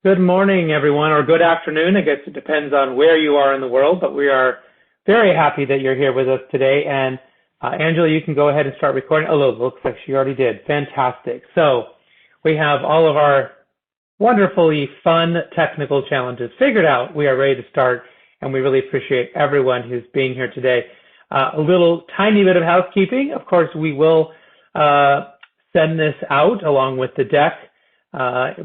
Good morning, everyone, or good afternoon. I guess it depends on where you are in the world, but we are very happy that you're here with us today. And Angela, you can go ahead and start recording. Oh, it looks like she already did. Fantastic. So we have all of our wonderfully fun technical challenges figured out. We are ready to start, and we really appreciate everyone who's being here today. A little tiny bit of housekeeping. Of course, we will send this out along with the deck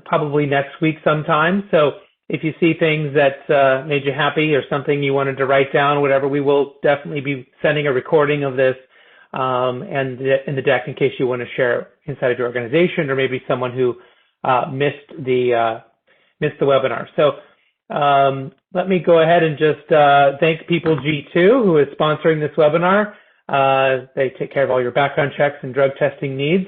probably next week sometime. So if you see things that made you happy or something you wanted to write down, whatever, we will definitely be sending a recording of this and in the deck in case you want to share it inside of your organization or maybe someone who missed the webinar. So let me go ahead and just thank People G2, who is sponsoring this webinar. They take care of all your background checks and drug testing needs.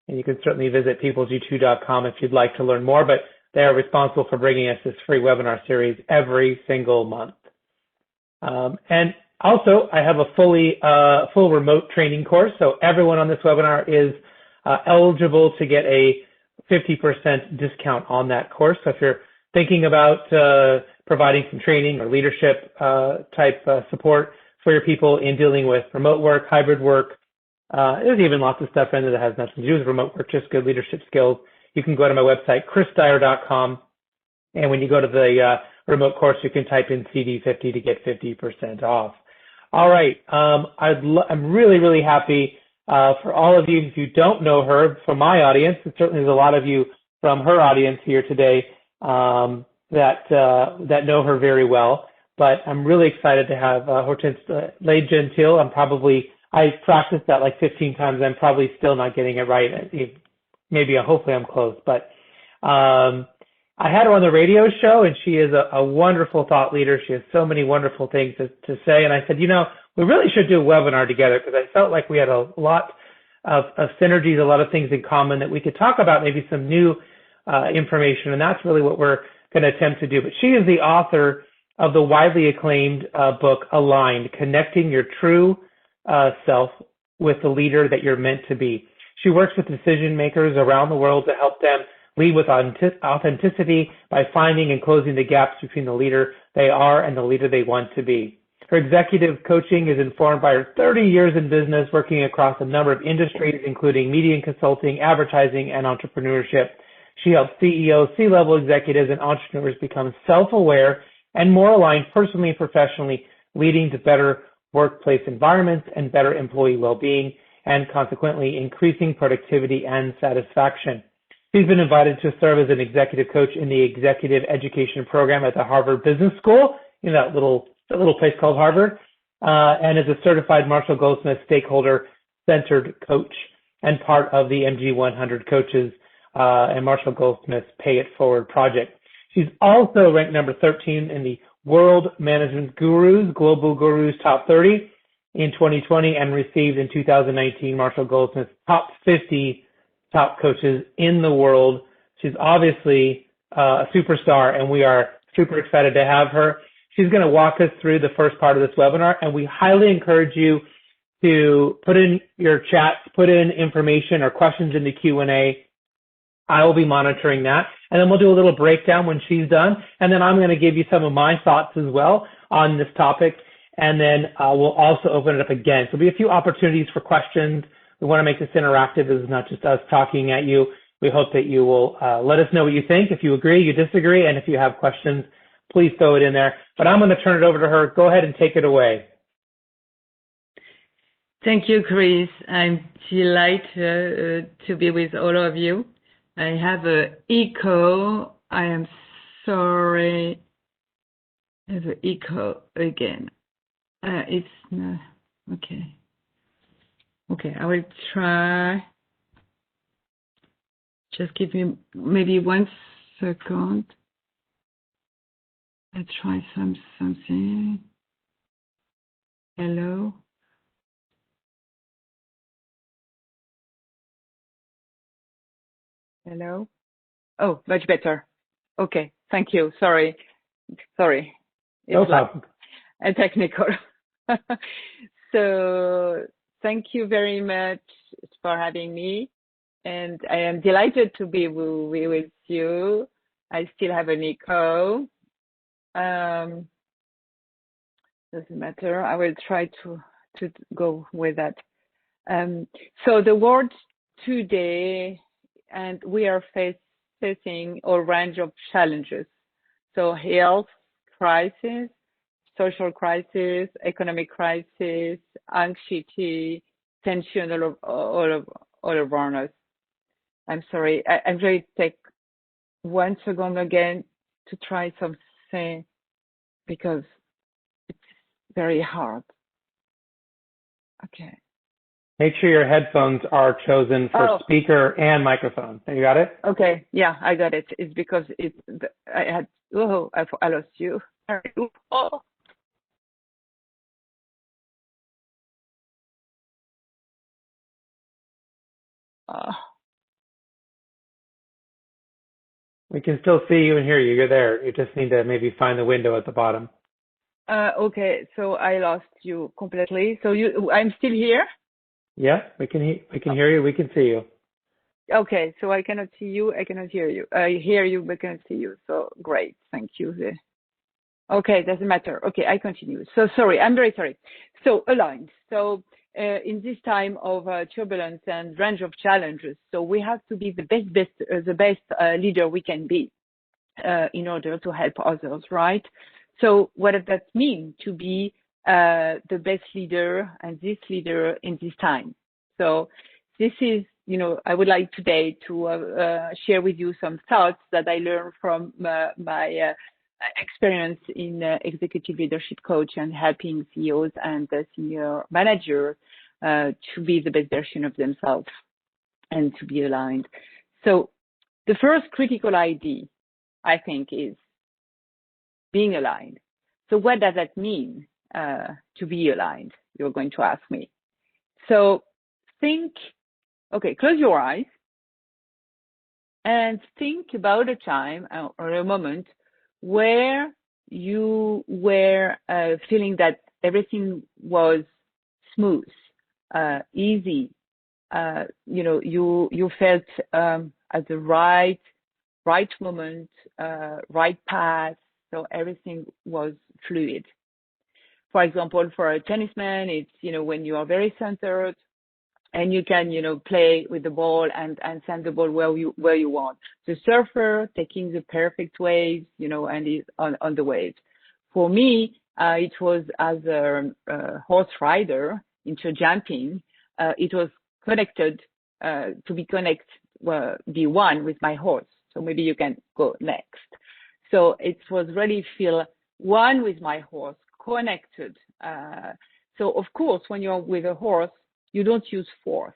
And you can certainly visit peopleg2.com if you'd like to learn more, but they are responsible for bringing us this free webinar series every single month. And also, I have a full remote training course, so everyone on this webinar is eligible to get a 50% discount on that course. So if you're thinking about providing some training or leadership type support for your people in dealing with remote work, hybrid work, there's even lots of stuff in there that has nothing to do with remote work, just good leadership skills. You can go to my website, chrisdyer.com, and when you go to the remote course, you can type in CD50 to get 50% off. All right, I'm really, really happy for all of you. If you don't know her, from my audience, and certainly there's a lot of you from her audience here today that know her very well. But I'm really excited to have Hortense Leigh-Gentile. I practiced that like 15 times. I'm probably still not getting it right. Maybe, hopefully I'm close. But I had her on the radio show, and she is a wonderful thought leader. She has so many wonderful things to say. And I said, we really should do a webinar together because I felt like we had a lot of synergies, a lot of things in common that we could talk about, maybe some new information. And that's really what we're going to attempt to do. But she is the author of the widely acclaimed book, Aligned, Connecting Your True Self with the Leader That You're Meant to Be. She works with decision makers around the world to help them lead with authenticity by finding and closing the gaps between the leader they are and the leader they want to be. Her executive coaching is informed by her 30 years in business, working across a number of industries, including media and consulting, advertising, and entrepreneurship. She helps CEOs, C-level executives, and entrepreneurs become self-aware and more aligned personally and professionally, leading to better workplace environments and better employee well-being, and consequently increasing productivity and satisfaction. She's been invited to serve as an executive coach in the executive education program at the Harvard Business School, that little place called Harvard, and is a certified Marshall Goldsmith stakeholder-centered coach and part of the MG100 coaches and Marshall Goldsmith's Pay It Forward project. She's also ranked number 13 in the World Management Gurus, Global Gurus Top 30 in 2020 and received in 2019 Marshall Goldsmith's Top 50 Top Coaches in the World. She's obviously a superstar, and we are super excited to have her. She's going to walk us through the first part of this webinar, and we highly encourage you to put in your chats, put in information or questions in the Q&A. I will be monitoring that, and then we'll do a little breakdown when she's done, and then I'm going to give you some of my thoughts as well on this topic, and then we'll also open it up again. So there'll be a few opportunities for questions. We want to make this interactive. This is not just us talking at you. We hope that you will let us know what you think. If you agree, you disagree, and if you have questions, please throw it in there. But I'm going to turn it over to her. Go ahead and take it away. Thank you, Chris. I'm delighted to be with all of you. I have an echo. I am sorry. I have an echo again. It's not, okay. Okay, I will try. Just give me maybe 1 second. I try something. Hello? Hello? Oh, much better. Okay, thank you. Sorry. It's no problem. A technical. So thank you very much for having me. And I am delighted to be with you. I still have an echo. Doesn't matter. I will try to go with that. So the world today, and we are facing a range of challenges. So health crisis, social crisis, economic crisis, anxiety, tension all around us. I'm sorry. I'm going to take 1 second again to try something because it's very hard. Okay. Make sure your headphones are chosen for speaker and microphone. You got it? Okay. Yeah, I got it. It's because I lost you. Oh. We can still see you and hear you. You're there. You just need to maybe find the window at the bottom. Okay, so I lost you completely. So I'm still here? Yeah, we can hear you. We can see you. Okay, so I cannot see you. I cannot hear you. I hear you, but cannot see you. So great. Thank you. Okay, doesn't matter. Okay, I continue. So sorry, I'm very sorry. So aligned. So in this time of turbulence and range of challenges, so we have to be the best leader we can be in order to help others, right? So what does that mean to be the best leader and this leader in this time? So this is, I would like today to share with you some thoughts that I learned from my experience in executive leadership coach and helping CEOs and senior managers to be the best version of themselves and to be aligned. So the first critical idea, I think, is being aligned. So what does that mean to be aligned? You're going to ask me. So close your eyes and think about a time or a moment where you were feeling that everything was smooth, easy. You felt at the right moment, right path, so everything was fluid. For example, for a tennisman, it's, when you are very centered and you can, play with the ball and send the ball where you want. The surfer taking the perfect waves, and is on the waves. For me, it was as a horse rider into jumping. It was connected to be one with my horse. So maybe you can go next. So it was really feel one with my horse, connected. So of course, when you're with a horse, you don't use force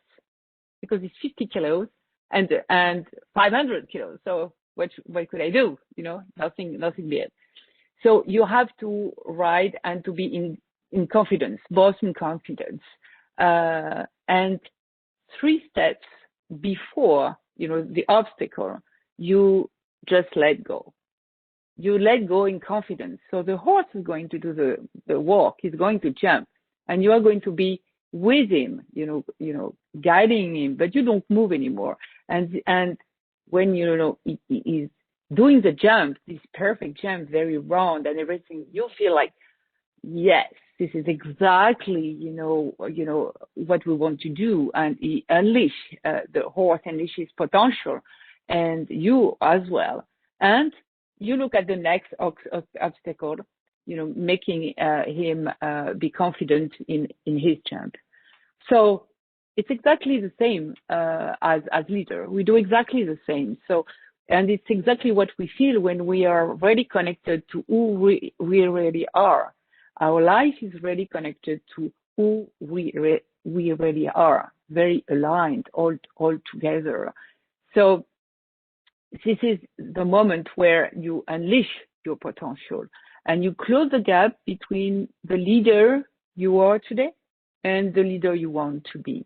because it's 50 kilos and 500 kilos. So what could I do? Nothing big. So you have to ride and to be in confidence, both in confidence. And 3 steps before, the obstacle, you just let go. You let go in confidence. So the horse is going to do the walk. He's going to jump and you are going to be with him, guiding him, but you don't move anymore. And when, he is doing the jump, this perfect jump, very round and everything, you feel like, yes, this is exactly, what we want to do. And he the horse unleashes potential and you as well. And you look at the next obstacle, making him be confident in his jump. So it's exactly the same as leader. We do exactly the same. So, and it's exactly what we feel when we are really connected to who we really are. Our life is really connected to who we really are, very aligned, all together. So this is the moment where you unleash your potential and you close the gap between the leader you are today and the leader you want to be.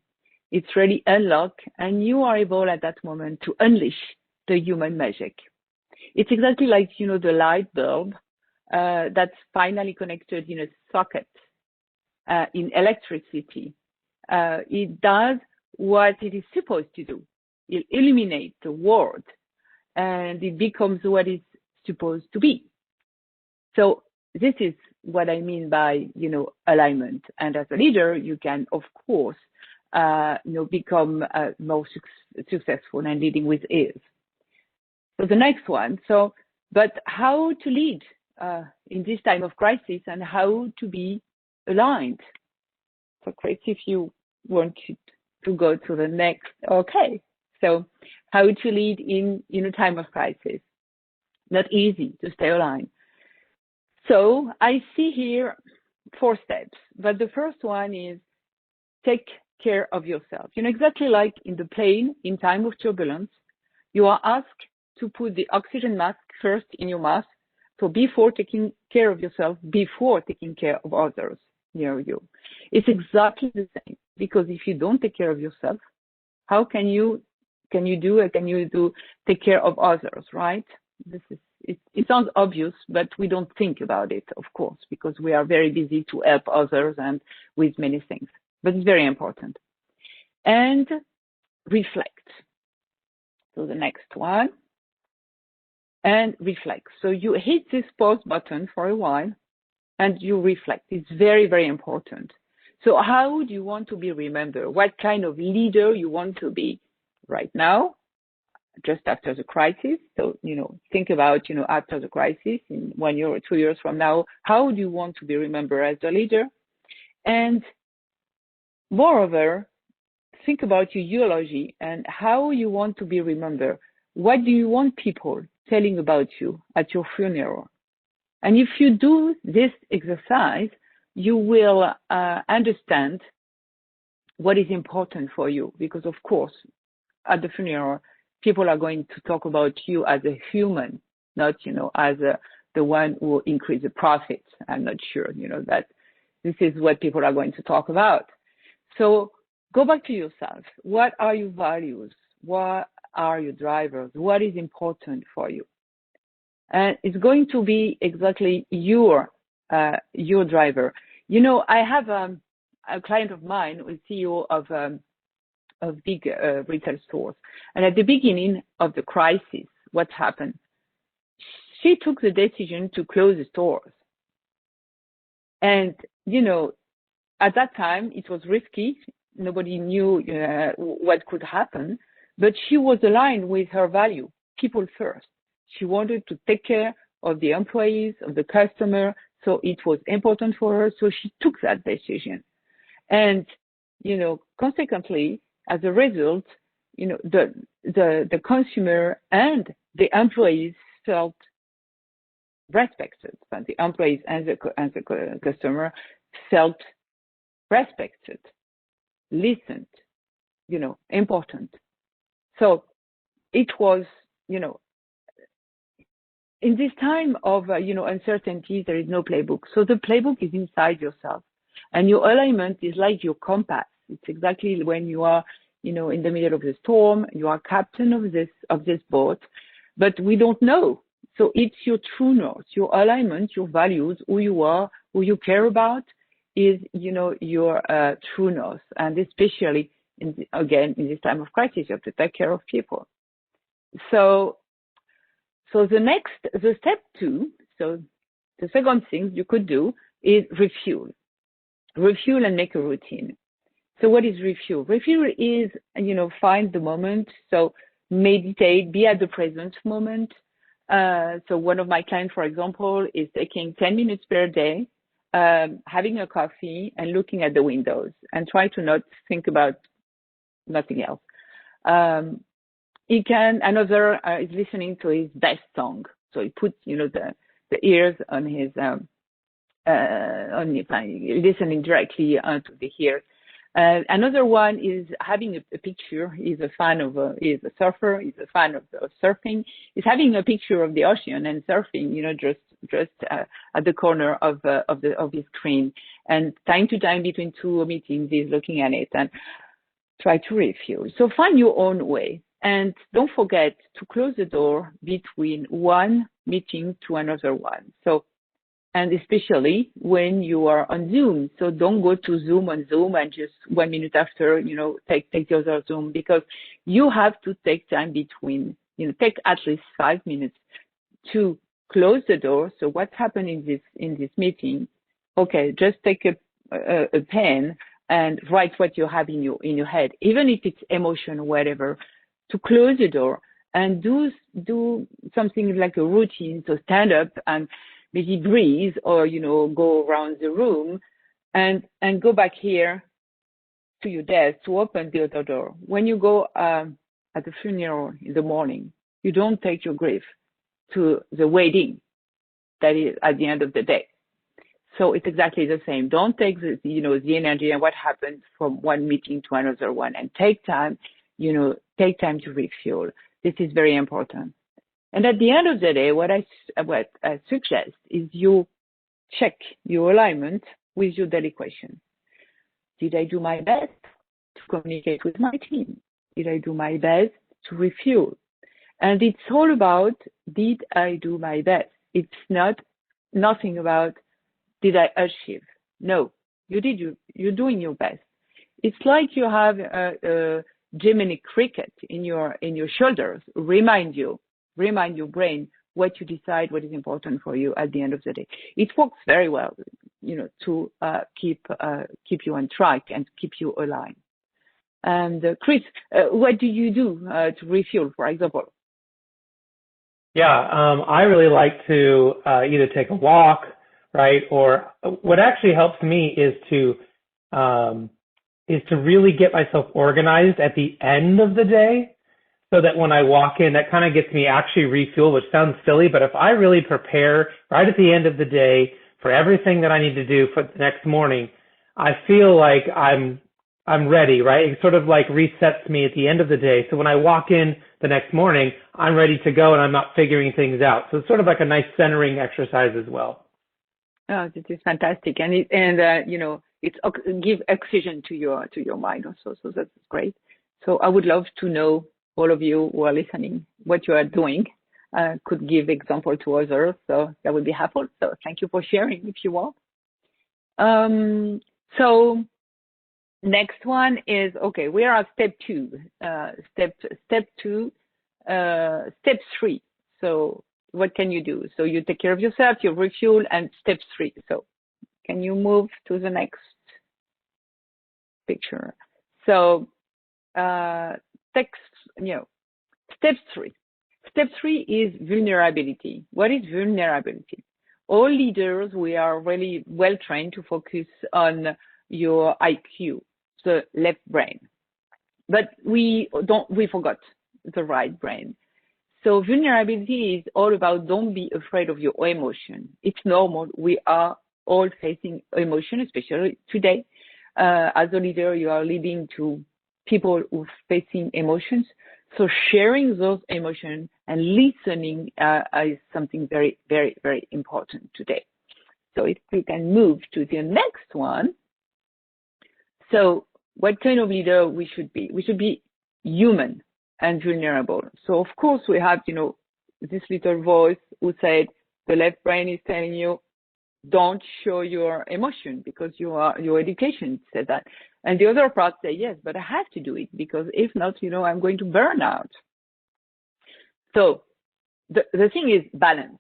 It's really unlocked and you are able at that moment to unleash the human magic. It's exactly like, the light bulb that's finally connected in a socket in electricity. It does what it is supposed to do. It illuminates the world. and it becomes what it's supposed to be. So this is what I mean by, alignment. And as a leader, you can, of course, become more successful and leading with ease. So the next one. But how to lead in this time of crisis and how to be aligned. So Chris, if you want to go to the next, okay. So how to lead in a time of crisis. Not easy to stay aligned. So I see here 4 steps, but the first one is take care of yourself. Exactly like in the plane, in time of turbulence, you are asked to put the oxygen mask first in your mouth. So before taking care of yourself, before taking care of others near you. It's exactly the same, because if you don't take care of yourself, how can you take care of others, right? It sounds obvious, but we don't think about it, of course, because we are very busy to help others and with many things. But it's very important. And reflect. So the next one. And reflect. So you hit this pause button for a while and you reflect. It's very, very important. So how do you want to be remembered? What kind of leader you want to be right now, just after the crisis? So, think about, after the crisis, in 1 year or 2 years from now, how do you want to be remembered as a leader? And moreover, think about your eulogy and how you want to be remembered. What do you want people telling about you at your funeral? And if you do this exercise, you will understand what is important for you, because of course, at the funeral, people are going to talk about you as a human, not, as the one who increased the profits. I'm not sure, that this is what people are going to talk about. So go back to yourself. What are your values? What are your drivers? What is important for you? And it's going to be exactly your driver. I have a client of mine who is CEO of big retail stores. And at the beginning of the crisis, what happened? She took the decision to close the stores. And, at that time, it was risky. Nobody knew what could happen. But she was aligned with her value, people first. She wanted to take care of the employees, of the customer. So it was important for her. So she took that decision. And, consequently, as a result, the consumer and the employees felt respected. But the employees and the customer felt respected, listened, important. So it was, in this time of, uncertainty, there is no playbook. So the playbook is inside yourself, and your alignment is like your compass. It's exactly when you are, in the middle of the storm, you are captain of this boat, but we don't know. So it's your true north, your alignment, your values, who you are, who you care about is, your true north. And especially, in this time of crisis, you have to take care of people. So the step 2, so the second thing you could do is refuel and make a routine. So what is refuel? Refuel is, find the moment. So meditate, be at the present moment. So one of my clients, for example, is taking 10 minutes per day, having a coffee and looking at the windows and try to not think about nothing else. Another is listening to his best song. So he puts, the ears on his, listening directly to the ears. Another one is having a picture. He's a surfer. He's a fan of surfing. He's having a picture of the ocean and surfing, just at the corner of his screen. And time to time between 2 meetings, he's looking at it and try to refuel. So find your own way. And don't forget to close the door between one meeting to another one. So, and especially when you are on Zoom. So don't go to Zoom on Zoom and just 1 minute after, take the other Zoom, because you have to take time between, take at least 5 minutes to close the door. So what's happened in this meeting? Okay, just take a pen and write what you have in your head, even if it's emotion, whatever, to close the door and do something like a routine. So stand up and maybe breathe, or go around the room and go back here to your desk to open the other door. When you go at the funeral in the morning, you don't take your grief to the wedding that is at the end of the day. So it's exactly the same. Don't take the energy and what happens from one meeting to another one, and take time to refuel. This is very important. And at the end of the day, what I suggest is you check your alignment with your daily question. Did I do my best to communicate with my team? Did I do my best to refuel? And it's all about, did I do my best? It's nothing about, did I achieve? No, you're doing your best. It's like you have a Gemini cricket in your shoulders. Remind your brain what you decide, what is important for you at the end of the day. It works very well, to keep you on track and keep you aligned. And Chris, what do you do to refuel, for example? Yeah, I really like to either take a walk, right? Or what actually helps me is to really get myself organized at the end of the day, so that when I walk in, that kind of gets me actually refueled, which sounds silly, but if I really prepare right at the end of the day for everything that I need to do for the next morning, I feel like I'm ready, right? It sort of like resets me at the end of the day. So when I walk in the next morning, I'm ready to go and I'm not figuring things out. So it's sort of like a nice centering exercise as well. Oh, this is fantastic, and it's give oxygen to your mind also. So that's great. So I would love to know, all of you who are listening, what you are doing. Could give example to others, so that would be helpful. So thank you for sharing if you want. So next one is, okay, we are at step 2. Step 3. So what can you do? So you take care of yourself, you refuel, and step 3. So can you move to the next picture? So step 3. Step 3 is vulnerability. What is vulnerability? All leaders, we are really well trained to focus on your IQ, the left brain, but we forgot the right brain. So vulnerability is all about, don't be afraid of your emotion. It's normal. We are all facing emotion, especially today. As a leader, you are leading to people who are facing emotions. So sharing those emotions and listening is something very, very, very important today. So if we can move to the next one. So what kind of leader we should be? We should be human and vulnerable. So of course we have, this little voice who said the left brain is telling you, don't show your emotion because your education said that. And the other part say, yes, but I have to do it because if not, I'm going to burn out. So the thing is balance,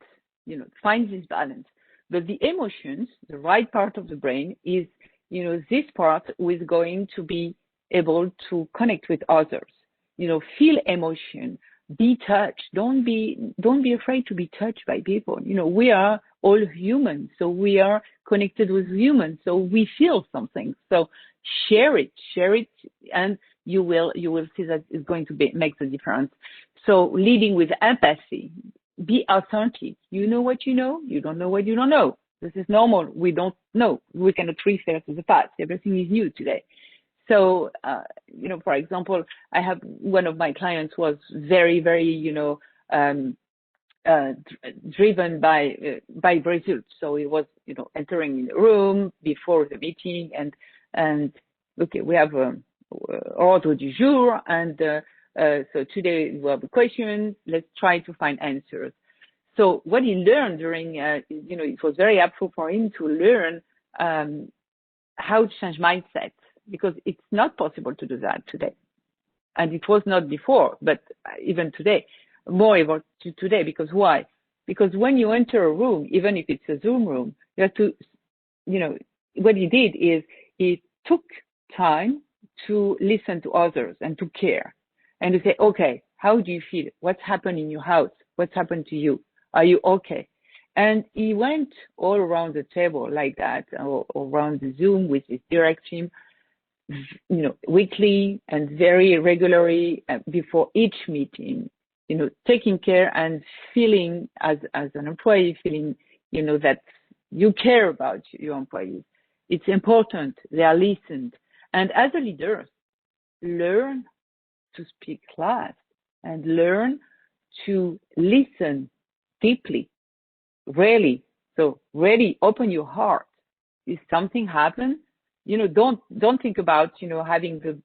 find this balance. But the emotions, the right part of the brain is, this part who is going to be able to connect with others, feel emotion, be touched. Don't be afraid to be touched by people. We are all human, so we are connected with humans, so we feel something. So share it, and you will see that it's going to make the difference. So leading with empathy, be authentic. You know what you know. You don't know what you don't know. This is normal. We don't know. We cannot refer to the past. Everything is new today. So, for example, I have one of my clients was very, very, driven by results. So he was, entering the room before the meeting and okay, we have ordre du jour, and so today we have a question. Let's try to find answers. So what he learned during, it was very helpful for him to learn how to change mindset, because it's not possible to do that today. And it was not before, but even today. more about today. Because why? Because when you enter a room, even if it's a Zoom room, you have to, what he did is he took time to listen to others and to care and to say, okay, how do you feel? What's happened in your house? What's happened to you? Are you okay? And he went all around the table like that, or around the Zoom with his direct team, weekly and very regularly before each meeting, taking care and feeling as an employee, feeling, that you care about your employees. It's important. They are listened. And as a leader, learn to speak last and learn to listen deeply, really. So really open your heart. If something happens, don't think about, having the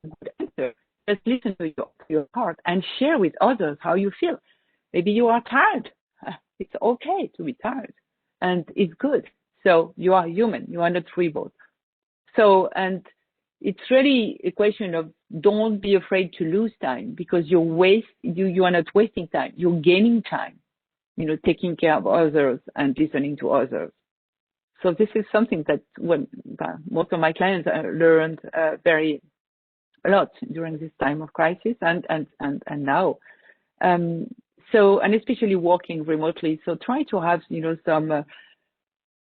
good answer. Just listen to your heart and share with others how you feel. Maybe you are tired. It's okay to be tired, and it's good. So you are human. You are not robots. So, and it's really a question of don't be afraid to lose time, because you are not wasting time. You're gaining time, taking care of others and listening to others. So this is something that most of my clients learned very a lot during this time of crisis and now. So, and especially working remotely. So try to have, some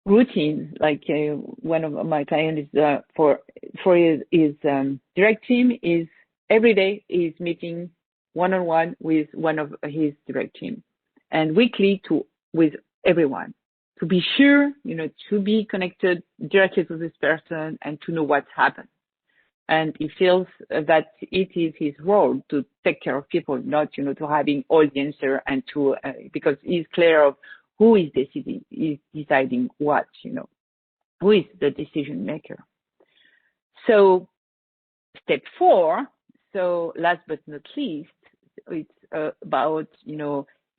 routine. Like one of my clients is for his direct team is every day is meeting one-on-one with one of his direct team, and weekly with everyone, to be sure, to be connected directly to this person and to know what's happened. And he feels that it is his role to take care of people, not, to having all the answer and to, because he's clear of who is deciding what, who is the decision maker. So step 4, so last but not least, it's about,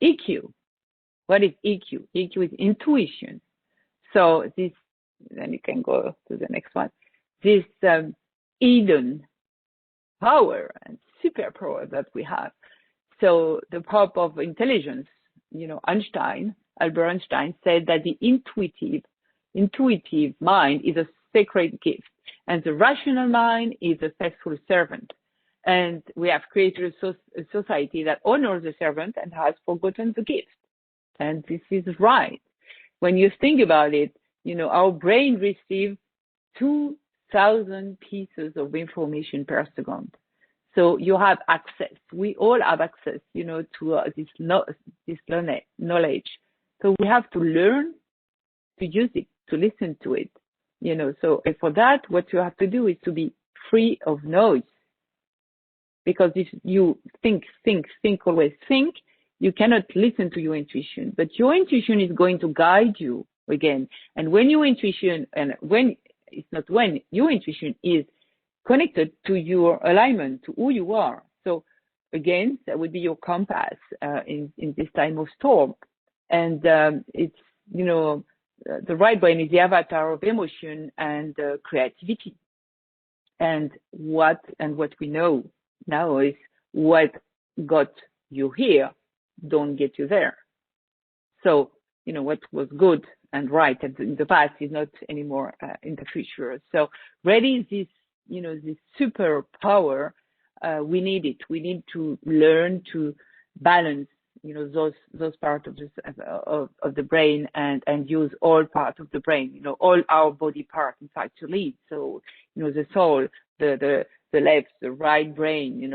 EQ. What is EQ? EQ is intuition. So this, then you can go to the next one. This hidden power and superpower that we have. So the power of intelligence, Albert Einstein said that the intuitive mind is a sacred gift, and the rational mind is a faithful servant. And we have created a society that honors the servant and has forgotten the gift. And this is right. When you think about it, our brain receives 2,000 pieces of information per second. So you have access. We all have access, to this knowledge. So we have to learn to use it, to listen to it, So for that, what you have to do is to be free of noise. Because if you always think, you cannot listen to your intuition. But your intuition is going to guide you again. And when your intuition, your intuition is connected to your alignment, to who you are. So again, that would be your compass in this time of storm. And it's, the right brain is the avatar of emotion and creativity. And what we know now is what got you here don't get you there. So, what was good and right in the past is not anymore in the future. So really this, this superpower, we need it. We need to learn to balance, those parts of the brain and use all parts of the brain, all our body parts, in fact, to lead. So, the soul, the left, the right brain,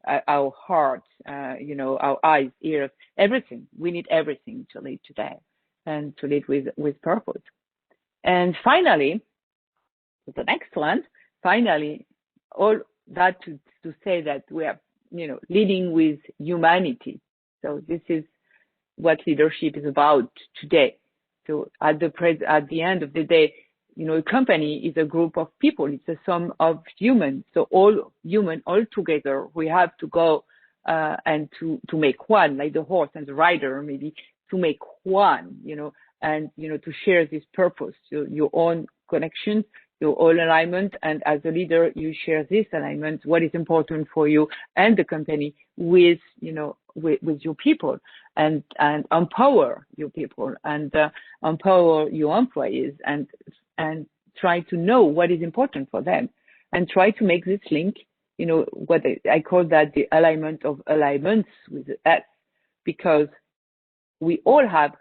our heart, our eyes, ears, everything. We need everything to lead today and to lead with purpose. And finally, the next one, all that to say that we are, leading with humanity. So this is what leadership is about today. So at the end of the day, a company is a group of people. It's a sum of humans. So all human, all together, we have to go and to make one, like the horse and the rider, maybe to make one, and to share this purpose, your own connections, your own alignment, and as a leader, you share this alignment, what is important for you and the company with, with your people, and empower your people, and empower your employees, and try to know what is important for them, and try to make this link, what I call that the alignment of alignments with the S, because we all have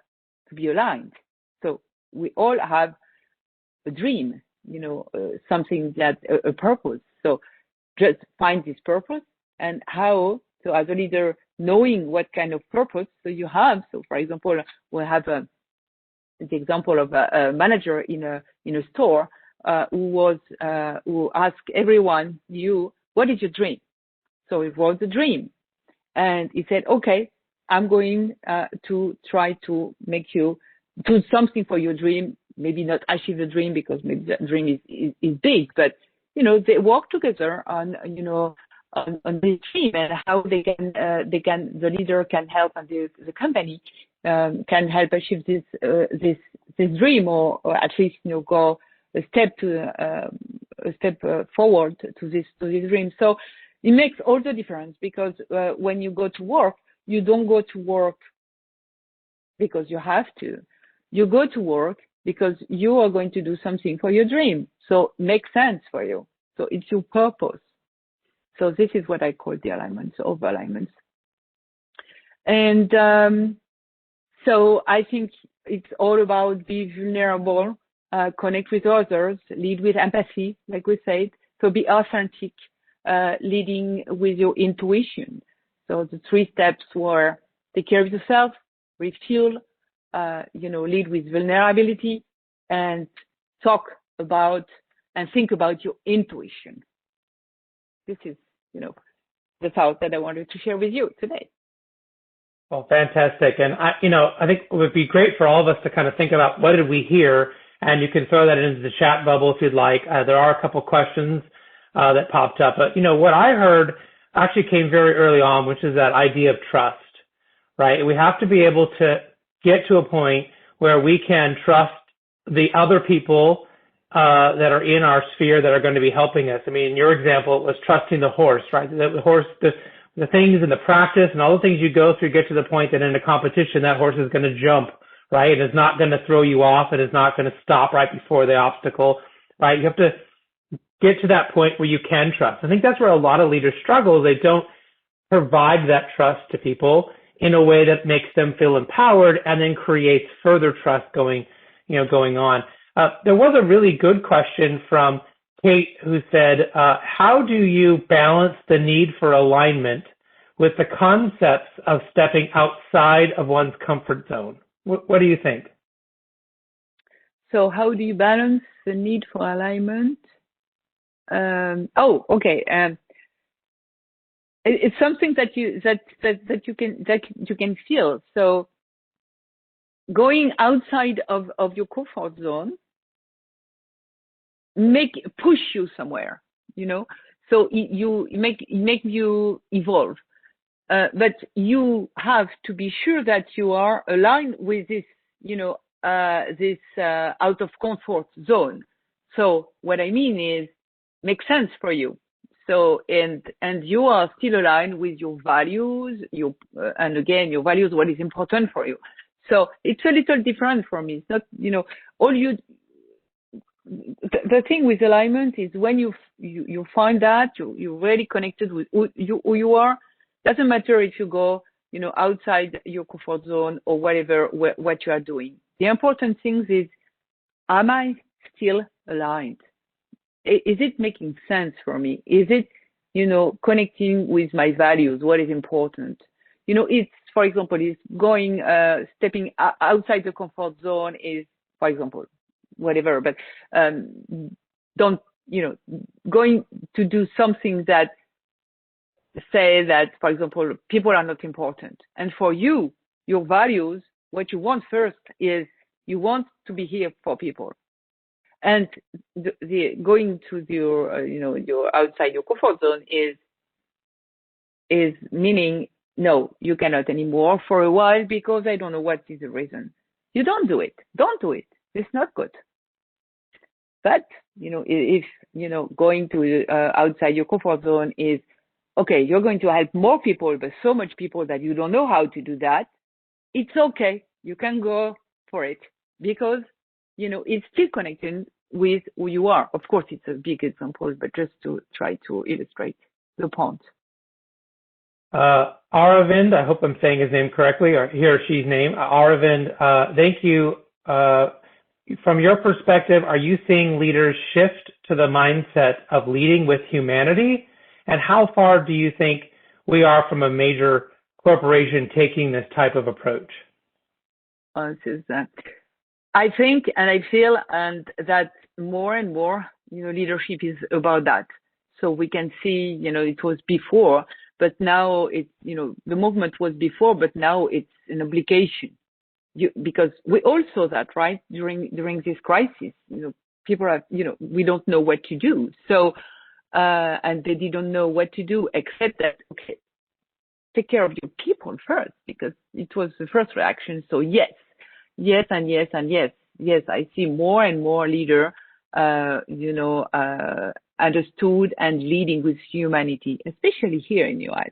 to be aligned. So we all have a dream, something that a purpose. So just find this purpose, and how. So as a leader, knowing what kind of purpose so you have. So for example, we have the example of a manager in a store who asked everyone, what is your dream? So it was a dream, and he said, okay, I'm going to try to make you do something for your dream. Maybe not achieve the dream, because maybe the dream is big, but they work together on this dream, and how the leader can help, and the company can help achieve this dream, or at least go a step forward to this dream. So it makes all the difference, because when you go to work, you don't go to work because you have to. You go to work because you are going to do something for your dream. So it makes sense for you. So it's your purpose. So this is what I call the alignments, of alignments. And so I think it's all about be vulnerable, connect with others, lead with empathy, like we said. So be authentic, leading with your intuition. So the 3 steps were: take care of yourself, refuel, lead with vulnerability, and talk about and think about your intuition. This is, the thought that I wanted to share with you today. Well, fantastic. And I think it would be great for all of us to kind of think about what did we hear, and you can throw that into the chat bubble if you'd like. There are a couple questions that popped up, but what I heard actually came very early on, which is that idea of trust, right? We have to be able to get to a point where we can trust the other people that are in our sphere that are going to be helping us. I mean, in your example, it was trusting the horse, right? The horse, the things and the practice and all the things you go through get to the point that in a competition, that horse is going to jump, right? It is not going to throw you off. It is not going to stop right before the obstacle, right? You have to get to that point where you can trust. I think that's where a lot of leaders struggle. They don't provide that trust to people in a way that makes them feel empowered and then creates further trust going on. There was a really good question from Kate, who said, how do you balance the need for alignment with the concepts of stepping outside of one's comfort zone? What do you think? So how do you balance the need for alignment? Okay. It's something that you can feel. So going outside of your comfort zone push you somewhere, so you make you evolve, but you have to be sure that you are aligned with this this out of comfort zone. So what I mean is make sense for you. So and you are still aligned with your values, and again your values, what is important for you. So it's a little different for me. It's not the thing with alignment is when you find that you're really connected with who you are. Doesn't matter if you go outside your comfort zone or whatever what you are doing. The important thing is, am I still aligned? Is it making sense for me? Is it connecting with my values? What is important? It's, for example, is going stepping outside the comfort zone is, for example, whatever, but don't going to do something that say that, for example, people are not important, and for you, your values, what you want first is you want to be here for people, and the going to your your outside your comfort zone is meaning no, you cannot anymore for a while because I don't know what is the reason. You don't do it. Don't do it. It's not good. But, if, going to outside your comfort zone is, okay, you're going to help more people, but so much people that you don't know how to do that, it's okay. You can go for it because, it's still connected with who you are. Of course, it's a big example, but just to try to illustrate the point. Aravind, I hope I'm saying his name correctly, or he or she's name. Aravind, thank you. From your perspective, are you seeing leaders shift to the mindset of leading with humanity? And how far do you think we are from a major corporation taking this type of approach? I think and I feel and that more and more, leadership is about that. So we can see, it was before, but now it's, the movement was before, but now it's an obligation. Because we all saw that, right? During this crisis, people are, we don't know what to do. So, and they didn't know what to do except that, okay, take care of your people first, because it was the first reaction. So yes, and yes, and yes. Yes, I see more and more leader, understood and leading with humanity, especially here in the US,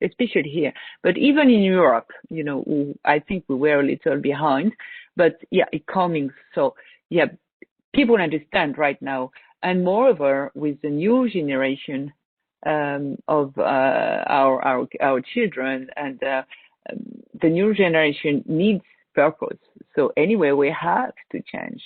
especially here. But even in Europe, I think we were a little behind, but yeah, it's coming. So yeah, people understand right now. And moreover, with the new generation, of, our children and, the new generation needs purpose. So anyway, we have to change.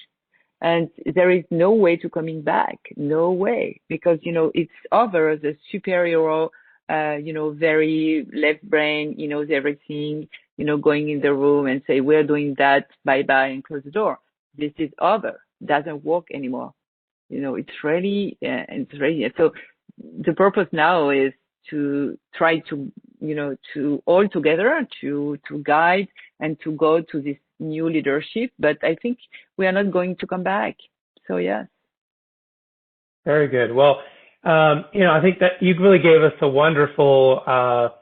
And there is no way to coming back. No way. Because, it's over the superior, very left brain, knows everything, going in the room and say, we're doing that, bye-bye, and close the door. This is over. Doesn't work anymore. It's really, so the purpose now is to try to, to all together to guide and to go to this new leadership. But I think we are not going to come back. So, yes. Very good. Well, I think that you really gave us a wonderful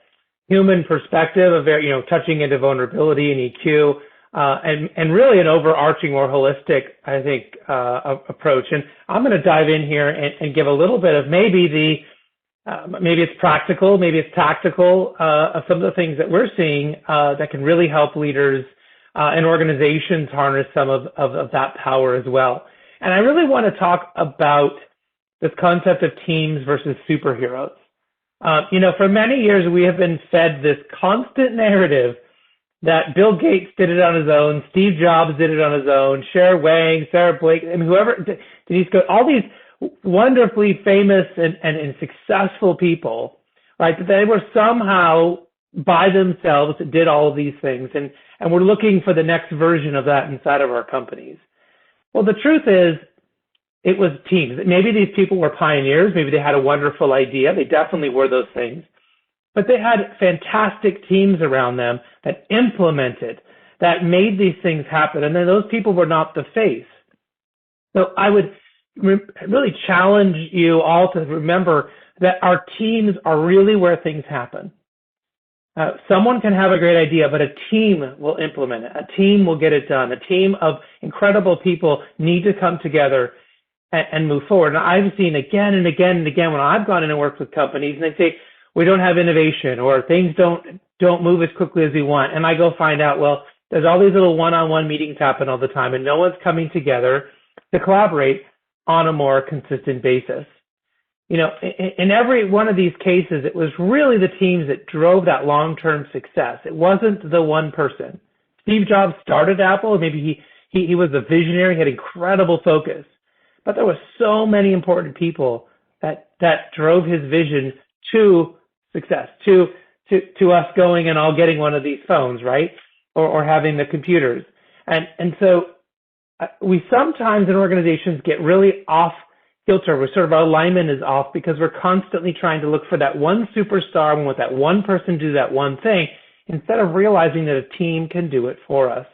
human perspective of, touching into vulnerability and EQ, and really an overarching, more holistic, I think, approach. And I'm going to dive in here and give a little bit of maybe it's practical, maybe it's tactical, of some of the things that we're seeing that can really help leaders and organizations harness some of that power as well. And I really want to talk about this concept of teams versus superheroes. For many years, we have been fed this constant narrative that Bill Gates did it on his own, Steve Jobs did it on his own, Cher Wang, Sarah Blake, and whoever, Denise Go, all these wonderfully famous and successful people, right? That they were somehow by themselves did all of these things, and we're looking for the next version of that inside of our companies. Well, the truth is, it was teams. Maybe these people were pioneers. Maybe they had a wonderful idea. They definitely were those things. But they had fantastic teams around them that implemented, that made these things happen. And then those people were not the face. So I would really challenge you all to remember that our teams are really where things happen. Someone can have a great idea, but a team will implement it. A team will get it done. A team of incredible people need to come together and move forward. And I've seen again and again and again when I've gone in and worked with companies and they say, we don't have innovation or things don't move as quickly as we want. And I go find out, well, there's all these little one-on-one meetings happen all the time and no one's coming together to collaborate on a more consistent basis. In every one of these cases, it was really the teams that drove that long-term success. It wasn't the one person. Steve Jobs started Apple. Maybe he was a visionary, he had incredible focus. But there were so many important people that drove his vision to success, to us going and all getting one of these phones, right? Or having the computers. And so we sometimes in organizations get really off kilter. We're sort of our alignment is off because we're constantly trying to look for that one superstar and with that one person do that one thing instead of realizing that a team can do it for us.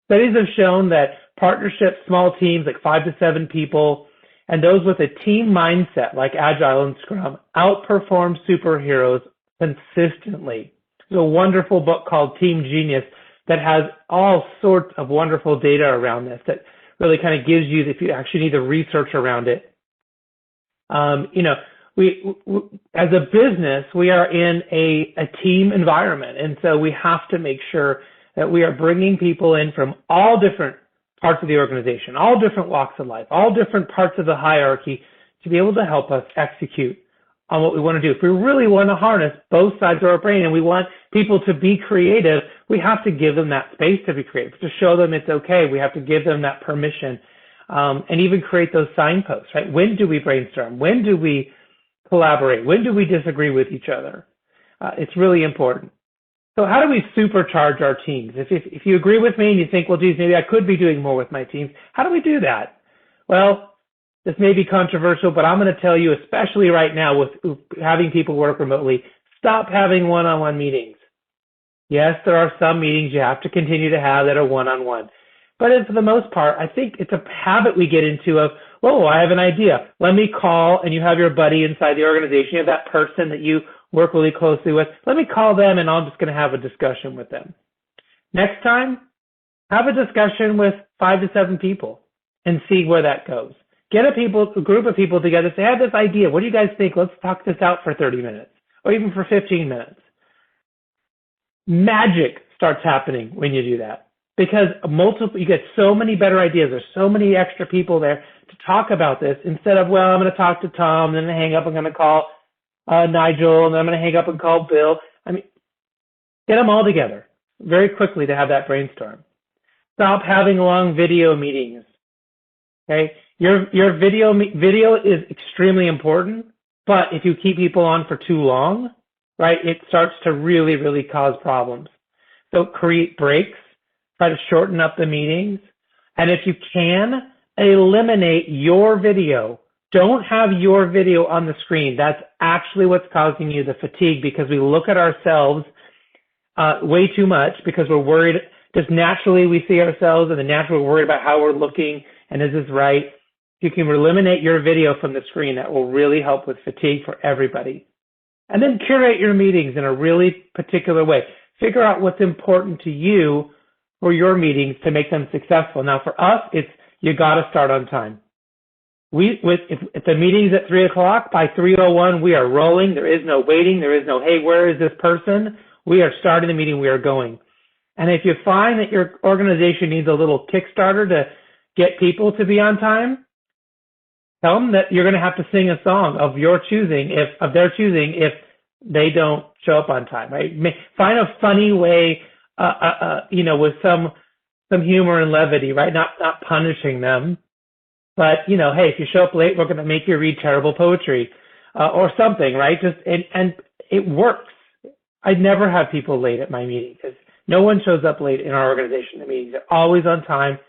Studies have shown that partnerships, small teams like 5 to 7 people, and those with a team mindset like Agile and Scrum outperform superheroes consistently. There's a wonderful book called Team Genius that has all sorts of wonderful data around this that really kind of gives you, if you actually need the research around it. We as a business, we are in a team environment. And so we have to make sure that we are bringing people in from all different parts of the organization, all different walks of life, all different parts of the hierarchy to be able to help us execute on what we want to do. If we really want to harness both sides of our brain and we want people to be creative, we have to give them that space to be creative, to show them it's okay. We have to give them that permission, and even create those signposts, right? When do we brainstorm? When do we collaborate? When do we disagree with each other? It's really important. So how do we supercharge our teams? If you agree with me and you think, well, geez, maybe I could be doing more with my teams, how do we do that? Well, this may be controversial, but I'm going to tell you, especially right now with having people work remotely, stop having one-on-one meetings. Yes, there are some meetings you have to continue to have that are one-on-one. But for the most part, I think it's a habit we get into of, whoa, I have an idea. Let me call, and you have your buddy inside the organization. You have that person that you work really closely with. Let me call them, and I'm just going to have a discussion with them. Next time, have a discussion with 5 to 7 people and see where that goes. Get a group of people together. Say, I have this idea. What do you guys think? Let's talk this out for 30 minutes or even for 15 minutes. Magic starts happening when you do that because you get so many better ideas. There's so many extra people there to talk about this instead of, well, I'm going to talk to Tom, then hang up. I'm going to call Nigel, and then I'm going to hang up and call Bill. I mean, get them all together very quickly to have that brainstorm. Stop having long video meetings. Okay, your video is extremely important, but if you keep people on for too long, right, it starts to really, really cause problems. So create breaks, try to shorten up the meetings, and if you can, eliminate your video. Don't have your video on the screen. That's actually what's causing you the fatigue because we look at ourselves way too much because we're worried. Just naturally we see ourselves and then naturally we're worried about how we're looking and is this right? You can eliminate your video from the screen. That will really help with fatigue for everybody. And then curate your meetings in a really particular way. Figure out what's important to you for your meetings to make them successful. Now for us, it's you got to start on time. If the meeting's at 3 o'clock, by 3:01, we are rolling. There is no waiting. There is no, hey, where is this person? We are starting the meeting. We are going. And if you find that your organization needs a little Kickstarter to get people to be on time, tell them that you're going to have to sing a song of their choosing if they don't show up on time, right? Find a funny way, with some humor and levity, right? Not punishing them, but hey, if you show up late, we're going to make you read terrible poetry, or something, right? And it works. I never have people late at my meetings because no one shows up late in our organization. The meetings are always on time.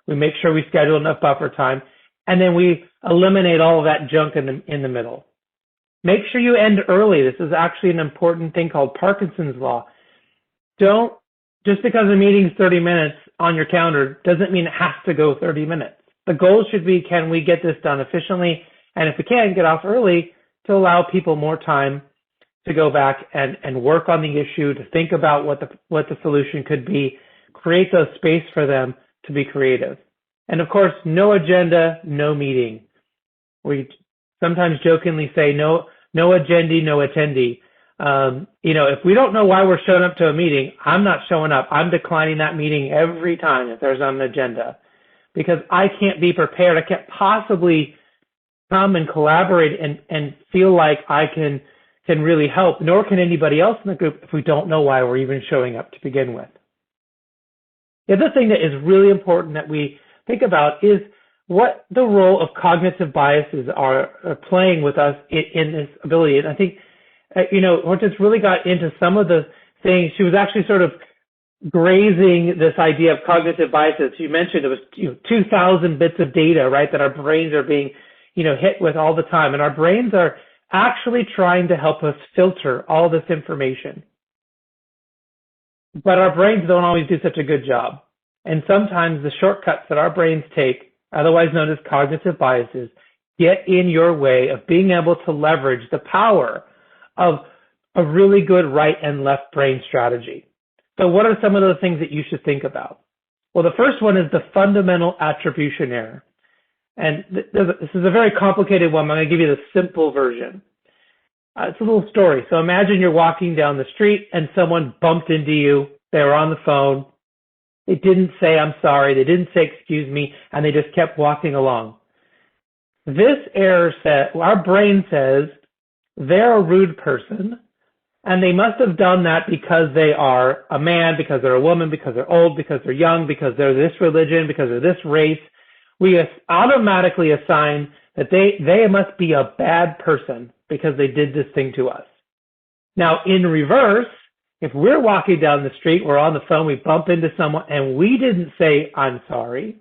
We make sure we schedule enough buffer time, and then we eliminate all of that junk in the middle. Make sure you end early. This is actually an important thing called Parkinson's law. Just because a meeting's 30 minutes on your calendar doesn't mean it has to go 30 minutes. The goal should be, can we get this done efficiently? And if we can, get off early to allow people more time to go back and work on the issue, to think about what the solution could be, create the space for them to be creative. And of course, no agenda, no meeting. We sometimes jokingly say no agenda, no attendee. If we don't know why we're showing up to a meeting, I'm not showing up. I'm declining that meeting every time if there's an agenda because I can't be prepared. I can't possibly come and collaborate and feel like I can really help, nor can anybody else in the group if we don't know why we're even showing up to begin with. The other thing that is really important that we think about is what the role of cognitive biases are playing with us in this ability. And I think, Hortense really got into some of the things. She was actually sort of grazing this idea of cognitive biases. You mentioned it was 2,000 bits of data, right, that our brains are being, hit with all the time. And our brains are actually trying to help us filter all this information. But our brains don't always do such a good job. And sometimes the shortcuts that our brains take, otherwise known as cognitive biases, get in your way of being able to leverage the power of a really good right and left brain strategy. So what are some of the things that you should think about? Well, the first one is the fundamental attribution error. And this is a very complicated one. I'm going to give you the simple version. It's a little story. So imagine you're walking down the street and someone bumped into you. They were on the phone. They didn't say, I'm sorry. They didn't say, excuse me. And they just kept walking along. This error says, our brain says, they're a rude person. And they must have done that because they are a man, because they're a woman, because they're old, because they're young, because they're this religion, because they're this race. We automatically assign that they must be a bad person because they did this thing to us. Now, in reverse, if we're walking down the street, we're on the phone, we bump into someone, and we didn't say, I'm sorry,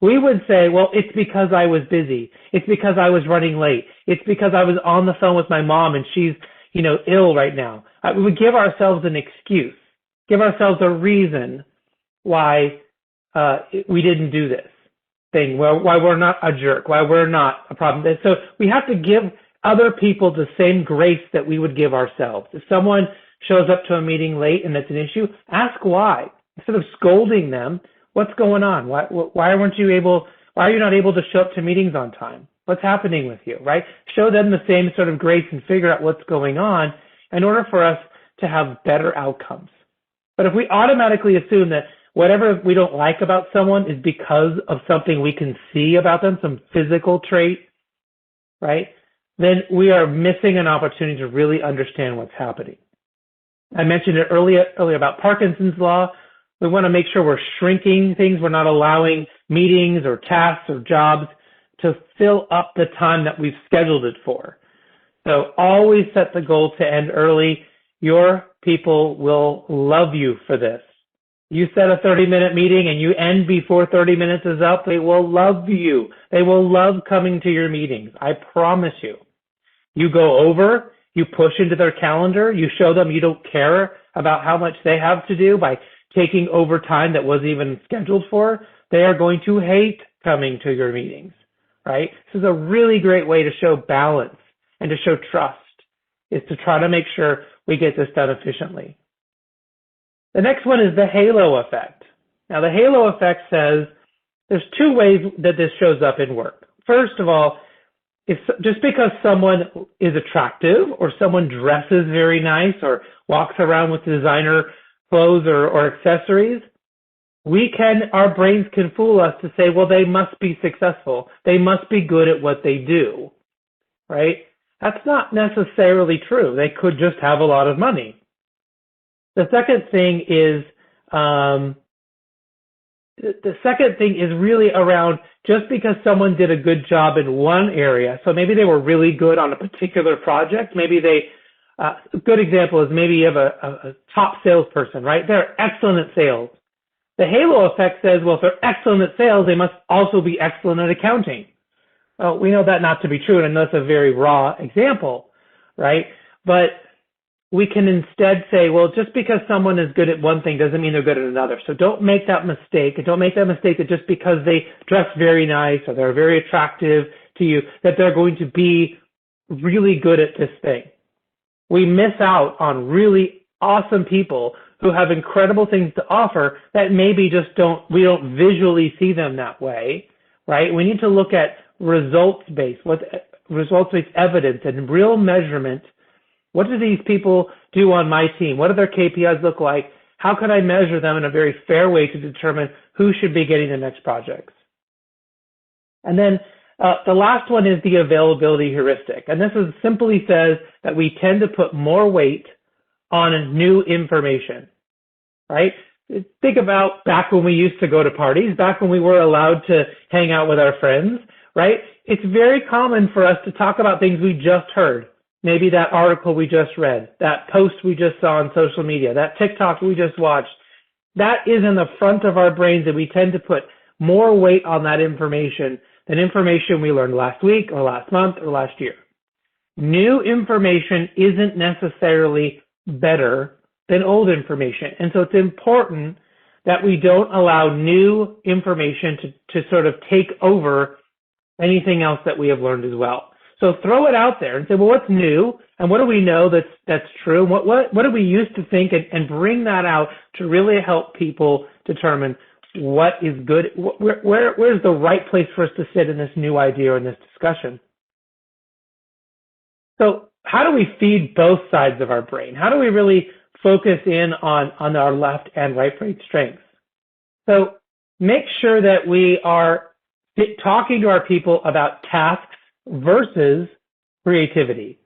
we would say, well, it's because I was busy. It's because I was running late. It's because I was on the phone with my mom and she's ill right now. We would give ourselves an excuse, give ourselves a reason why we didn't do this thing, why we're not a jerk, why we're not a problem. So we have to give other people the same grace that we would give ourselves. If someone shows up to a meeting late and it's an issue, ask why. Instead of scolding them, what's going on? Why are you not able to show up to meetings on time? What's happening with you, right? Show them the same sort of grace and figure out what's going on in order for us to have better outcomes. But if we automatically assume that whatever we don't like about someone is because of something we can see about them, some physical trait, right? Then we are missing an opportunity to really understand what's happening. I mentioned it earlier about Parkinson's law. We want to make sure we're shrinking things. We're not allowing meetings or tasks or jobs to fill up the time that we've scheduled it for. So always set the goal to end early. Your people will love you for this. You set a 30-minute meeting and you end before 30 minutes is up, they will love you. They will love coming to your meetings. I promise you. You go over, you push into their calendar, you show them you don't care about how much they have to do by taking over time that wasn't even scheduled for, they are going to hate coming to your meetings, right? This is a really great way to show balance and to show trust, is to try to make sure we get this done efficiently. The next one is the halo effect. Now, the halo effect says there's two ways that this shows up in work. First of all, just because someone is attractive or someone dresses very nice or walks around with designer clothes or accessories, our brains can fool us to say, well, they must be successful. They must be good at what they do, right? That's not necessarily true. They could just have a lot of money. The second thing is really around just because someone did a good job in one area. So maybe they were really good on a particular project. Maybe a good example is maybe you have a top salesperson, right? They're excellent at sales. The halo effect says, well, if they're excellent at sales, they must also be excellent at accounting. Well, we know that not to be true, and I know that's a very raw example, right? But we can instead say, well, just because someone is good at one thing doesn't mean they're good at another. So don't make that mistake. And don't make that mistake that just because they dress very nice or they're very attractive to you, that they're going to be really good at this thing. We miss out on really awesome people who have incredible things to offer that maybe we don't visually see them that way, right? We need to look at results-based evidence and real measurement. What do these people do on my team? What do their KPIs look like? How can I measure them in a very fair way to determine who should be getting the next projects? And then the last one is the availability heuristic. And this simply says that we tend to put more weight on new information, right? Think about back when we used to go to parties, back when we were allowed to hang out with our friends, right? It's very common for us to talk about things we just heard. Maybe that article we just read, that post we just saw on social media, that TikTok we just watched. That is in the front of our brains, and we tend to put more weight on that information than information we learned last week or last month or last year. New information isn't necessarily better than old information. And so it's important that we don't allow new information to sort of take over anything else that we have learned as well. So throw it out there and say, well, what's new? And what do we know that's true? What do we used to think? And bring that out to really help people determine what is good, where's the right place for us to sit in this new idea or in this discussion. So how do we feed both sides of our brain? How do we really focus in on our left and right brain strengths? So make sure that we are talking to our people about tasks versus creativity,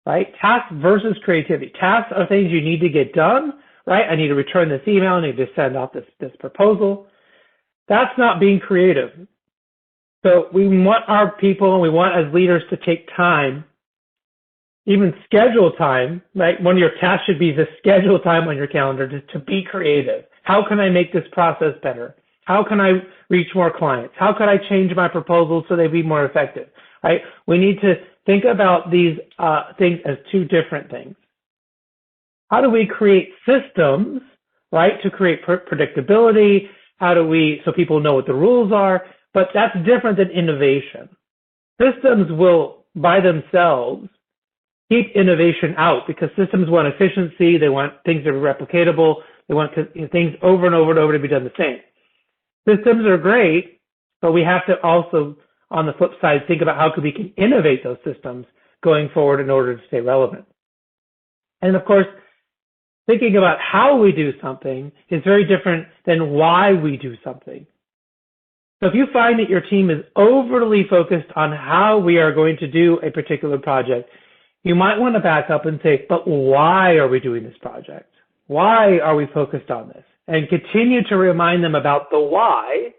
right? Tasks versus creativity. Tasks are things you need to get done, right? I need to return this email. I need to send out this proposal. That's not being creative. So we want our people and we want as leaders to take time, even schedule time, right? One of your tasks should be to schedule time on your calendar to be creative. How can I make this process better? How can I reach more clients? How can I change my proposals so they be more effective, right? We need to think about these things as two different things. How do we create systems, right, to create predictability? How do we, so people know what the rules are? But that's different than innovation. Systems will, by themselves, keep innovation out because systems want efficiency. They want things to be replicatable. They want things over and over and over to be done the same. Systems are great, but we have to also, on the flip side, think about how we can innovate those systems going forward in order to stay relevant. And of course, thinking about how we do something is very different than why we do something. So if you find that your team is overly focused on how we are going to do a particular project, you might want to back up and say, but why are we doing this project? Why are we focused on this? And continue to remind them about the why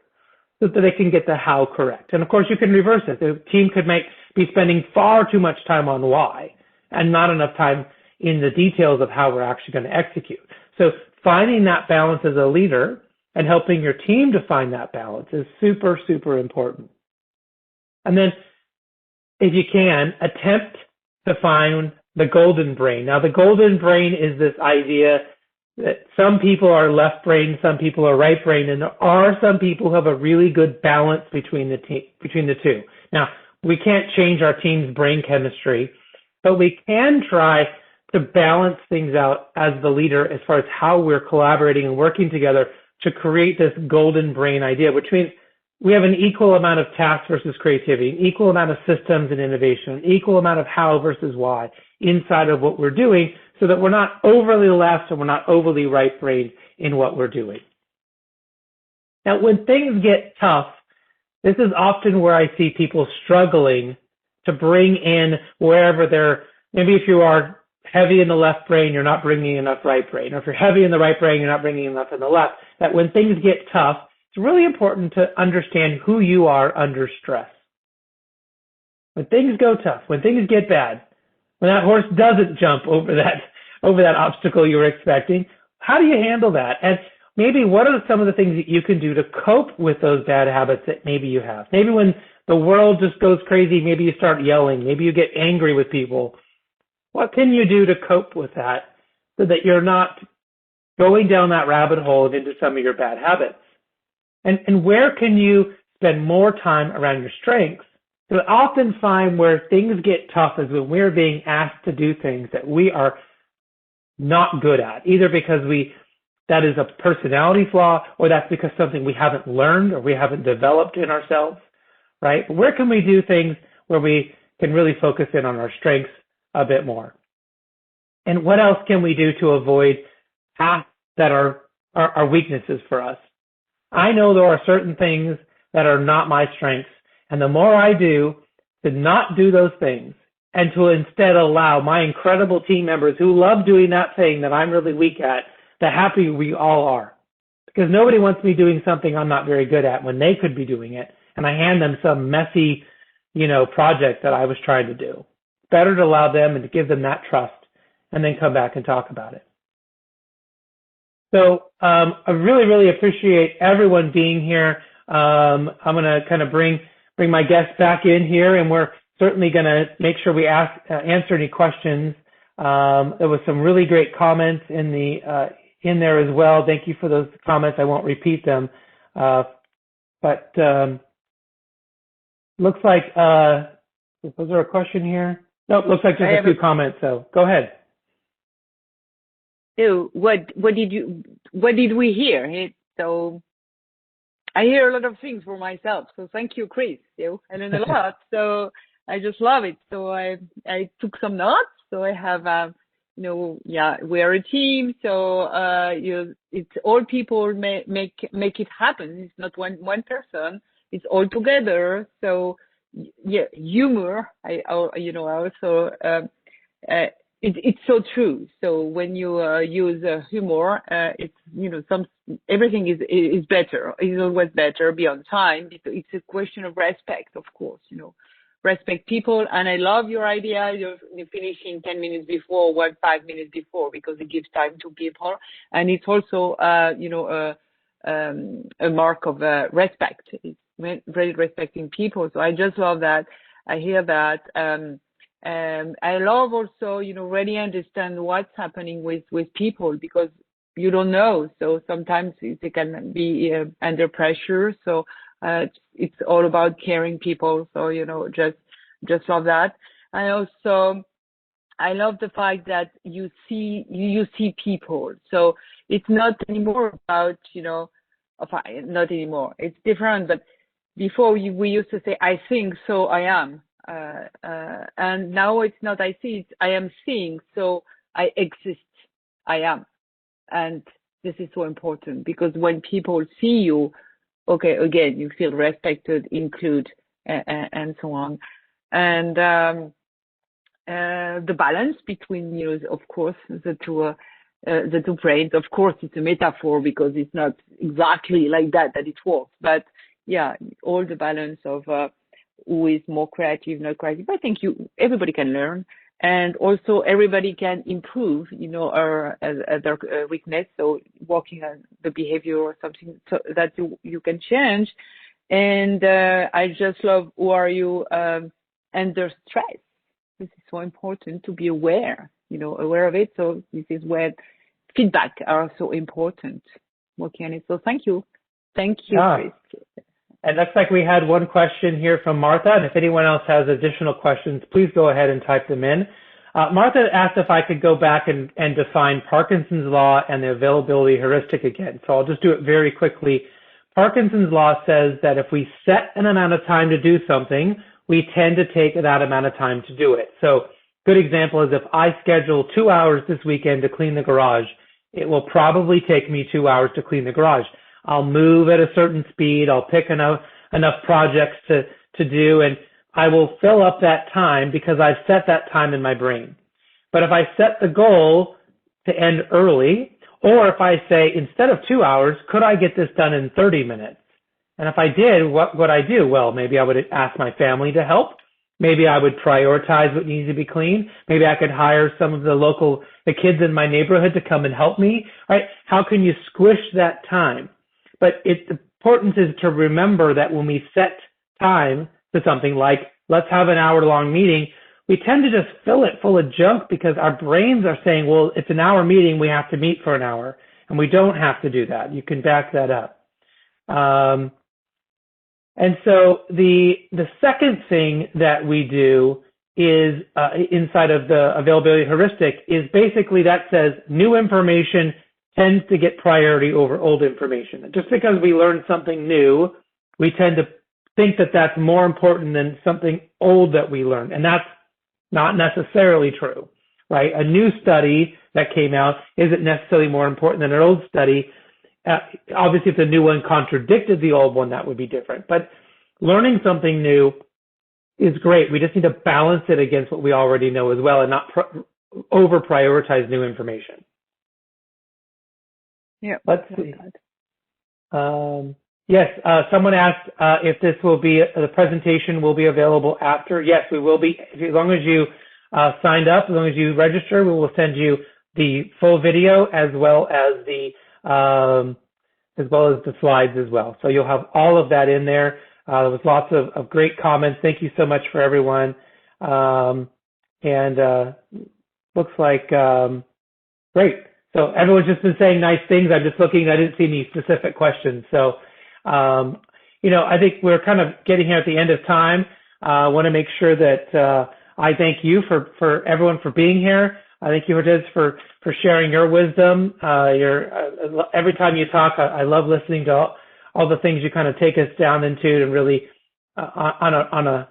so that they can get the how correct. And of course, you can reverse it. The team could be spending far too much time on why and not enough time in the details of how we're actually going to execute. So finding that balance as a leader and helping your team to find that balance is super, super important. And then if you can, attempt to find the golden brain. Now, the golden brain is this idea that some people are left brain, some people are right brain, and there are some people who have a really good balance between the two. Now, we can't change our team's brain chemistry, but we can try to balance things out as the leader as far as how we're collaborating and working together to create this golden brain idea, which means we have an equal amount of task versus creativity, an equal amount of systems and innovation, an equal amount of how versus why inside of what we're doing so that we're not overly left and we're not overly right-brained in what we're doing. Now, when things get tough, this is often where I see people struggling to bring in wherever they're, maybe if you are heavy in the left brain, you're not bringing enough right brain. Or if you're heavy in the right brain, you're not bringing enough in the left. That when things get tough, it's really important to understand who you are under stress. When things go tough, when things get bad, when that horse doesn't jump over that obstacle you were expecting, how do you handle that? And maybe what are some of the things that you can do to cope with those bad habits that maybe you have? Maybe when the world just goes crazy, maybe you start yelling, maybe you get angry with people. What can you do to cope with that so that you're not going down that rabbit hole and into some of your bad habits? And where can you spend more time around your strengths? So I often find where things get tough is when we're being asked to do things that we are not good at, either because that is a personality flaw or that's because something we haven't learned or we haven't developed in ourselves, right? Where can we do things where we can really focus in on our strengths a bit more? And what else can we do to avoid paths that are weaknesses for us? I know there are certain things that are not my strengths, and the more I do to not do those things and to instead allow my incredible team members who love doing that thing that I'm really weak at, the happier we all are. Because nobody wants me doing something I'm not very good at when they could be doing it, and I hand them some messy, project that I was trying to do. Better to allow them and to give them that trust and then come back and talk about it. So I really, really appreciate everyone being here. I'm going to kind of bring my guests back in here, and we're certainly going to make sure we answer any questions. There was some really great comments in there as well. Thank you for those comments. I won't repeat them. But looks like was there a question here? Nope, looks like just a few comments. So go ahead. So what did we hear? So I hear a lot of things for myself. So thank you, Chris. I learned a lot. So I just love it. So I took some notes. So I have, we are a team. So, it's all people make it happen. It's not one person. It's all together. So yeah, humor. I also, it's so true. So when you use humor, it's everything is better. Is always better beyond time. It's a question of respect, of course. Respect people. And I love your idea of finishing 10 minutes before, 5 minutes before, because it gives time to people, and it's also a mark of respect. It's really respecting people. So I just love that. I hear that. I love also, really understand what's happening with people, because you don't know. So sometimes they can be under pressure. So it's all about caring people. So, just love that. I love the fact that you see people. So it's not anymore about, not anymore. It's different. But before we used to say, I think, so I am. And now it's not I see, it's I am seeing, so I exist, I am. And this is so important, because when people see you, okay, again, you feel respected, included, and so on. And the balance between, of course, the two brains. Of course, it's a metaphor, because it's not exactly like that it works. But yeah, all the balance of who is more creative, not creative. I think everybody can learn, and also everybody can improve, their weakness. So working on the behavior or something so that you can change. And I just love, who are you under stress? This is so important to be aware of it. So this is where feedback are so important. Working on it. So thank you, Chris. And looks like we had one question here from Martha, and if anyone else has additional questions, please go ahead and type them in. Martha asked if I could go back and define Parkinson's law and the availability heuristic again. So I'll just do it very quickly. Parkinson's law says that if we set an amount of time to do something, we tend to take that amount of time to do it. So good example is, if I schedule 2 hours this weekend to clean the garage, it will probably take me 2 hours to clean the garage. I'll move at a certain speed. I'll pick enough projects to do, and I will fill up that time because I've set that time in my brain. But if I set the goal to end early, or if I say, instead of 2 hours, could I get this done in 30 minutes? And if I did, what would I do? Well, maybe I would ask my family to help. Maybe I would prioritize what needs to be cleaned. Maybe I could hire some of the kids in my neighborhood to come and help me, right? How can you squish that time? But the importance is to remember that when we set time to something like, let's have an hour-long meeting, we tend to just fill it full of junk because our brains are saying, well, it's an hour meeting, we have to meet for an hour. And we don't have to do that. You can back that up. And so the second thing that we do is inside of the availability heuristic is basically that says new information tends to get priority over old information. Just because we learn something new, we tend to think that that's more important than something old that we learned. And that's not necessarily true, right? A new study that came out isn't necessarily more important than an old study. Obviously, if the new one contradicted the old one, that would be different. But learning something new is great. We just need to balance it against what we already know as well, and not over prioritize new information. Yeah. Let's see. Yes, someone asked if the presentation will be available after. Yes, we will be. As long as you signed up, as long as you register, we will send you the full video as well as the slides as well. So you'll have all of that in there. There was lots of great comments. Thank you so much for everyone. Looks like great. So everyone's just been saying nice things. I'm just looking. I didn't see any specific questions. So, I think we're kind of getting here at the end of time. I want to make sure that I thank you for everyone for being here. I thank you, Hortense, for sharing your wisdom. Every time you talk, I love listening to all the things you kind of take us down into, and really on a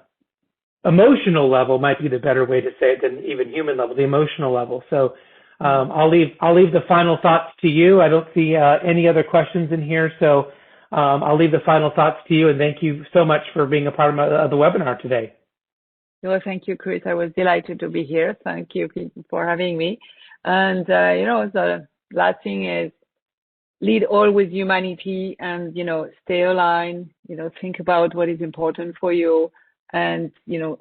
emotional level might be the better way to say it than even human level, the emotional level. So I'll leave the final thoughts to you. I don't see any other questions in here, so I'll leave the final thoughts to you, and thank you so much for being a part of the webinar today. Well, thank you, Chris. I was delighted to be here. Thank you for having me. And, the last thing is lead all with humanity and, stay aligned, think about what is important for you and,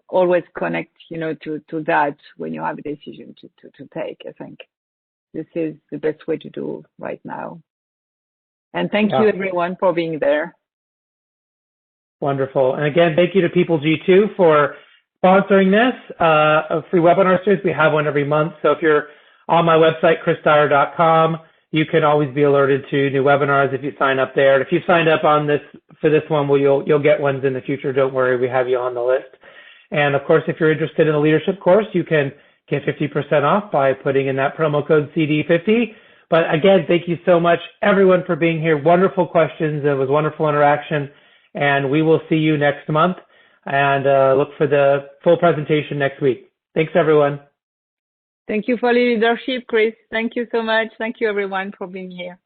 always connect, to that when you have a decision to take. I think this is the best way to do right now. And thank you everyone for being there. Wonderful. And again, thank you to People G2 for sponsoring this a free webinar series. We have one every month. So if you're on my website, chrisdyer.com, you can always be alerted to new webinars if you sign up there. And if you signed up on this for this one, well, you'll get ones in the future. Don't worry, we have you on the list. And of course, if you're interested in the leadership course, you can get 50% off by putting in that promo code CD50. But again, thank you so much, everyone, for being here. Wonderful questions. It was wonderful interaction. And we will see you next month. And look for the full presentation next week. Thanks, everyone. Thank you for leadership, Chris. Thank you so much. Thank you, everyone, for being here.